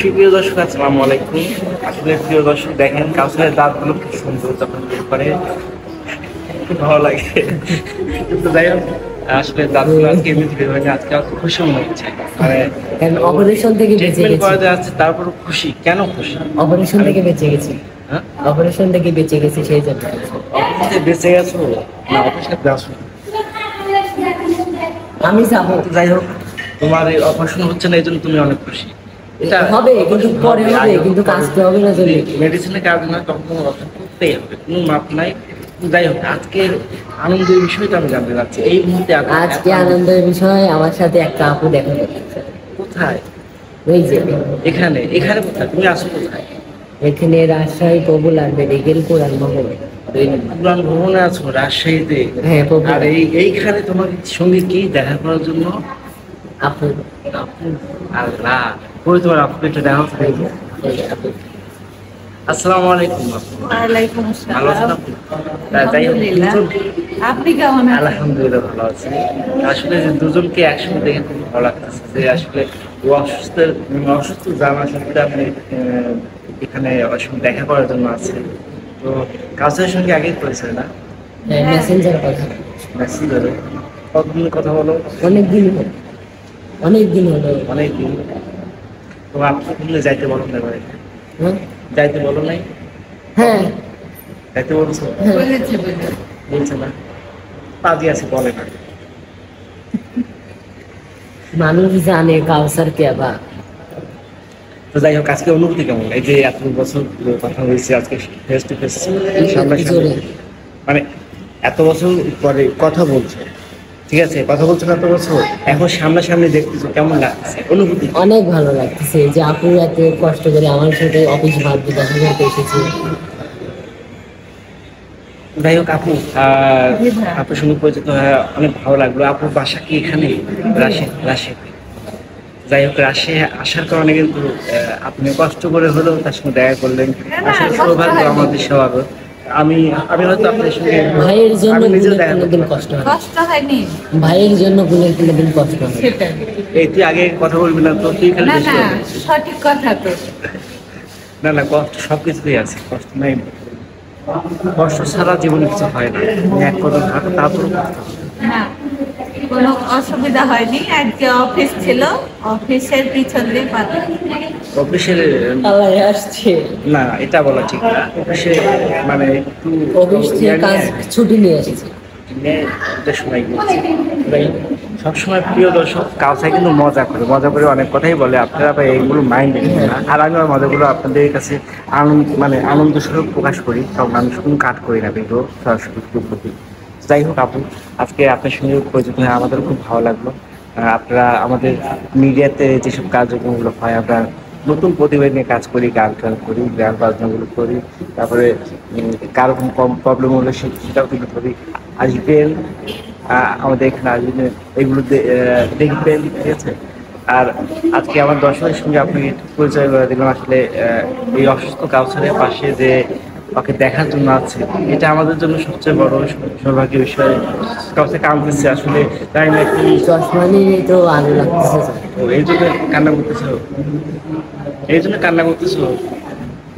সুপ্রিয় দর্শক, আসসালামু আলাইকুম। আসলে প্রিয় দর্শক, দেখেন কাউসারের দাঁতগুলো খুব সুন্দর, যখন বের করে খুব ভালো লাগে। কিন্তু যাই হোক, আসলে দাঁতগুলো আজকে এমনি বের হয়নি, আজকে আর খুশি মনে হচ্ছে। মানে অপারেশন থেকে বেঁচে ট্রিটমেন্ট গেছি। করাতে যাচ্ছে, তারপরও খুশি। কেন খুশি? অপারেশন থেকে বেঁচে গেছি। হ্যাঁ, অপারেশন থেকে বেঁচে গেছি সেই জন্য। অফিসে বেঁচে গেছো না অফিসে যাচ্ছো? আমি যাবো। তো যাই হোক, তোমার এই অপারেশন হচ্ছে না, এই জন্য তুমি অনেক খুশি। এটা হবে কিন্তু পরে হবে, কিন্তু কাজতে হবে না জন্য। মেডিসিনের কাজ না, তখন তোমার অপারেশন করতেই হবে, কোনো মাপ নাই। যাই হোক, আজকের আনন্দের বিষয়টা আমি জানতে চাচ্ছি এই মুহূর্তে। আজকে আনন্দের বিষয়, আমার সাথে একটা আপু দেখা করতেছে। কোথায়? ওই যে এখানে? এখানে কোথায়? তুমি আসো কোথায়? এখানে রাজশাহী পপুলার মেডিকেল পুরান ভবন 2 নম্বর। পুরান ভবনে আছো রাজশাহীতে? হ্যাঁ, popular। আর এইখানে তোমার সঙ্গে কি দেখা করার জন্য? আপু আপু? আল্লাহ, কই তোমার আপুকে একটু দেখা করতে দেখবো। এই আপু। আসসালামু আলাইকুম আপু। ওয়ালাইকুম ভালো আছেন আসসালাম। আপু? যাই হোক, আলহামদুলিল্লাহ। আপনি কেমন আছেন? আলহামদুলিল্লাহ ভালো আছি। আসলে যে দুজনকে একসঙ্গে দেখে খুব ভালো লাগতেছে, যে আসলে ও অসুস্থ জানা সত্ত্বেও আপনি এখানে ওর সঙ্গে দেখা করার জন্য আছে। তো কাউসারের সঙ্গে আগেই করেছে না? মেসেঞ্জার কথা মেসেঞ্জারে কতদিন কথা বলো? অনেক দিন হলো, অনেক দিন হলো। অনেক দিন। তো আপনি খুললে যাইতে বলো না এবারে? হ্যাঁ, যাইতে বলো নাই? হ্যাঁ, যাইতে বলছো? হ্যাঁ। বলেছে বলে। বলছে না, পাজি আছে, বলে না। মানুষ জানে কাউসার কে বা। তো যাই হোক, আজকে অনুভূতি কেমন? এই যে এত বছর কথা হয়েছে, আজকে ফেস টু ফেস সামনাসামনি, মানে এত বছর পরে কথা বলছো, ঠিক আছে, কথা বলছো না এত বছর, এখন সামনাসামনি দেখতেছো, কেমন লাগতেছে অনুভূতি? অনেক ভালো লাগতেছে যে আপু এত কষ্ট করে আমার সাথে অফিস ভাগ দেখা করতে এসেছে। যাই হোক আপু, আপনার সঙ্গে পরিচিত হয়ে অনেক ভালো লাগলো। আপুর বাসা কি এখানে? রাজশাহীতে? যাই হোক, রাজশাহী আসার কারণে কিন্তু আপনি কষ্ট করে হলেও তার সঙ্গে দেখা করলেন, আসলে সৌভাগ্য আমাদের সবার। আমি আমি হয়তো আপনার সঙ্গে ভাইয়ের জন্য আমি নিজেও ভুলের দেখা করতে কোনোদিন পারবো। কষ্ট হয় না। কষ্ট হয়নি? ভাইয়ের জন্য ভুলের কোনোদিন কষ্ট হয় না। সেটাই। এই তুই আগে কথা বলবি না তো, তুই খালি না বেশি না, বলিস। সঠিক কথা তো। না না, কষ্ট সবকিছুতেই আছে, কষ্ট নাই। কষ্ট ছাড়া জীবনে কিছু হয় না। তুমি এক কদম হাঁটো, তারপর না, কোনো অসুবিধা হয়নি। আজকে অফিস ছিল, অফিসের পিছন দিয়ে পাতা। অফিসের আল্লাহ আসছে না, এটা বলা ঠিক না। অফিসে মানে একটু অফিস থেকে কাজ ছুটি নিয়ে এসেছে। এটা সময় গিয়েছে। সবসময় প্রিয় দর্শক, কাউসাই কিন্তু মজা করে অনেক কথাই বলে, আপনারা আবার এইগুলো মাইন্ড নেবেন না। আর আমি আমার মজাগুলো আপনাদের কাছে আনন্দ স্বরূপ প্রকাশ করি, সব মানুষ কোনো কাট করি না, কিন্তু সরাসরি প্রতি। যাই হোক আপু, আজকে আপনার সঙ্গে পরিচিত হয়ে আমাদের খুব ভালো লাগলো। আপনারা আমাদের মিডিয়াতে যেসব কার্যক্রমগুলো হয়, আমরা নতুন প্রতিভা নিয়ে কাজ করি, গান করি, গান বাজনাগুলো করি, তারপরে কারো কম প্রবলেম হলে সেটাও তুলে ধরি। আসবেন, আমাদের এখানে আসবেন, এগুলো দেখবেন, ঠিক আছে। আর আজকে আমার দর্শকের সঙ্গে আপনি একটু পরিচয় করে দিলাম। আসলে এই অসুস্থ কাউসারের পাশে যে ওকে দেখার জন্য আছে, এটা আমাদের জন্য সবচেয়ে বড় সৌভাগ্যের বিষয়। কাউসার কাঁদতেছে, আসলে তাই না কি? চশমা নিয়ে তো আলো লাগতেছে। ও, এই জন্য কান্না করতেছো? এই জন্য কান্না করতেছো?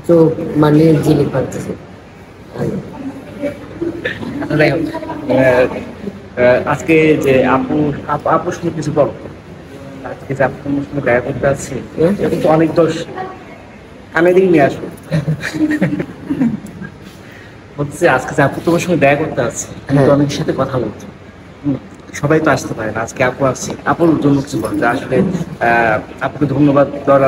চোখ মানে জিলিক পাচ্ছে। আচ্ছা, যাই হোক, আজকে যে আপুর সঙ্গে কিছু বলো। আজকে যে আপুর সঙ্গে দেখা করতে আসছি, এটা তো অনেক দোষ। কানে দিকে নিয়ে আসো। হচ্ছে আজকে যে আপু তোমার সঙ্গে দেখা করতে আসছে, কিন্তু অনেকের সাথে কথা বলছো। সবাই তো আসতে পারে না, আজকে আপু আসছে, আপুর জন্য কিছু বল, যে আসলে আপুকে ধন্যবাদ দেওয়ার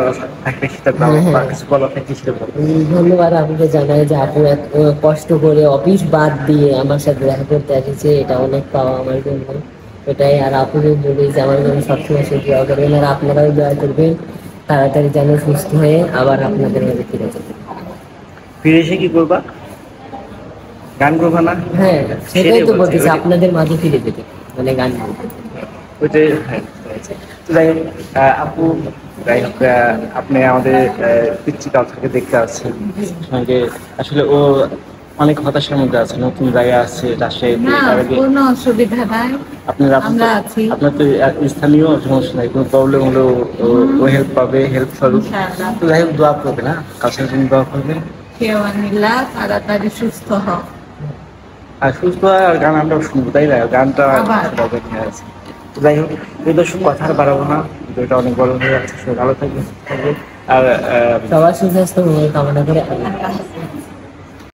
থাকলে সেটা দাও, বা কিছু বলার থাকলে সেটা বলো। ধন্যবাদ আপুকে জানাই যে আপু এত কষ্ট করে অফিস বাদ দিয়ে আমার সাথে দেখা করতে এসেছে, এটা অনেক পাওয়া আমার জন্য। এটাই। আর আপুকে বলি যে আমার জন্য সবসময় সে দোয়া করবেন, আর আপনারাও দোয়া করবেন তাড়াতাড়ি যেন সুস্থ হয়ে আবার আপনাদের মাঝে ফিরে যেতে। ফিরে এসে কি করবা? গান করবা না? হ্যাঁ, সেটাই তো বলতেছি, ওইটাই। আপনাদের মাঝে ফিরে যেতে, মানে গান করতে। ওইটাই, হ্যাঁ। তো যাই হোক, আপু, যাই হোক, আপনি আমাদের পিচ্চি কাউসারকে দেখতে আসছেন সঙ্গে। আসলে ও অনেক হতাশার মধ্যে আছে, নতুন জায়গা আছে রাজশাহীতে, না তার আগে কোনো অসুবিধা নাই, আমরা আছি আপনার তো স্থানীয় সমস্যা নাই, কোনো প্রবলেম হলেও ও হেল্প পাবে, হেল্প করবে। ইনশাআল্লাহ। তো যাই হোক দোয়া করবে না, কাছের জন্য দোয়া করবেন। কেওয়ানিল্লাহ, তাড়াতাড়ি সুস্থ হও। আর সুস্থ হয় আর গান আমরা শুনবো, তাই না? গানটা আবার। আছে। তো যাই হোক, এই দর্শক কথা আর বাড়াবো না, ভিডিওটা অনেক বড় হয়ে যাচ্ছে, সবাই ভালো থাকবে। আর সবার সুস্বাস্থ্য কামনা করে আল্লাহ।